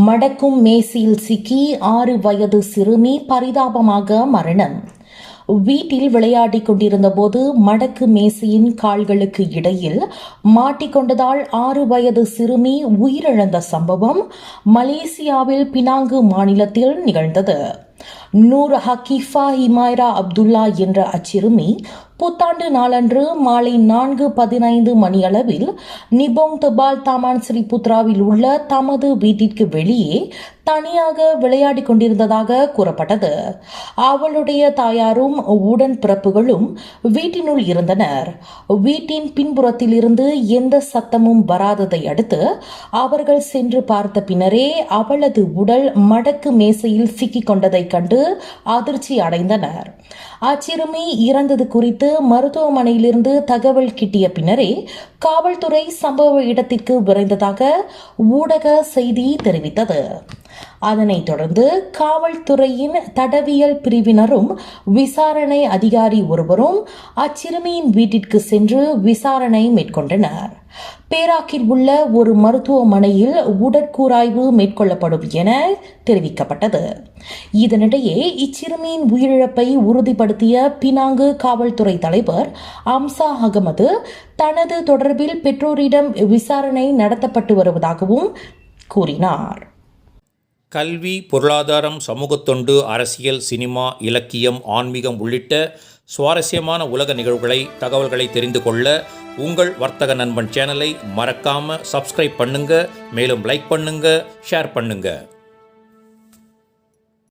மடக்கும் மேசையில் சிக்கி 6 வயது சிறுமி பரிதாபமாக மரணம். வீட்டில் விளையாடிக் கொண்டிருந்த போது மடக்கு மேசையின் கால்களுக்கு இடையில் மாட்டிக்கொண்டதால் 6 வயது சிறுமி உயிரிழந்த சம்பவம் மலேசியாவில் பினாங்கு மாநிலத்தில் நிகழ்ந்தது. நூர் ஹக்கீஃபா ஹிமாய்ரா அப்துல்லா என்ற அச்சிறுமி புத்தாண்டு நாளன்று மாலை 4:15 மணியளவில் நிபோங் தபால் தாமான் ஸ்ரீ புத்ராவில் உள்ள தமது வீட்டிற்கு வெளியே தனியாக விளையாடிக் கொண்டிருந்ததாக கூறப்பட்டது. அவளுடைய தாயாரும் உடன்பிறப்புகளும் வீட்டினுள் இருந்தனர். வீட்டின் பின்புறத்தில் இருந்து எந்த சத்தமும் வராததை அடுத்து அவர்கள் சென்று பார்த்த பின்னரே அவளது உடல் மடக்கு மேசையில் சிக்கிக் கொண்டதை கண்டு அதிர்ச்சி அடைந்தனர். அச்சிறுமி இறந்தது குறித்து மருத்துவமனையிலிருந்து தகவல் கிட்டிய பின்னரே காவல்துறை சம்பவ இடத்திற்கு விரைந்ததாக ஊடக செய்தி தெரிவித்தது. அதனைத் தொடர்ந்து காவல்துறையின் தடவியல் பிரிவினரும் விசாரணை அதிகாரி ஒருவரும் அச்சிறுமியின் வீட்டிற்கு சென்று விசாரணை மேற்கொண்டனர். பேராக்கில் உள்ள ஒரு மருத்துவமனையில் உடற்கூராய்வு மேற்கொள்ளப்படும் என தெரிவிக்கப்பட்டது. இதனிடையே இச்சிறுமியின் உயிரிழப்பை உறுதிப்படுத்திய பினாங்கு காவல்துறை தலைவர் அம்சா அகமது தனது தொடர்பில் பெற்றோரிடம் விசாரணை நடத்தப்பட்டு வருவதாகவும் கூறினார். கல்வி, பொருளாதாரம், சமூகத்தொண்டு, அரசியல், சினிமா, இலக்கியம், ஆன்மீகம் உள்ளிட்ட சுவாரஸ்யமான உலக நிகழ்வுகளை, தகவல்களை தெரிந்து கொள்ள உங்கள் வர்த்தக நண்பன் சேனலை மறக்காமல் சப்ஸ்கிரைப் பண்ணுங்கள். மேலும் லைக் பண்ணுங்கள், ஷேர் பண்ணுங்கள்.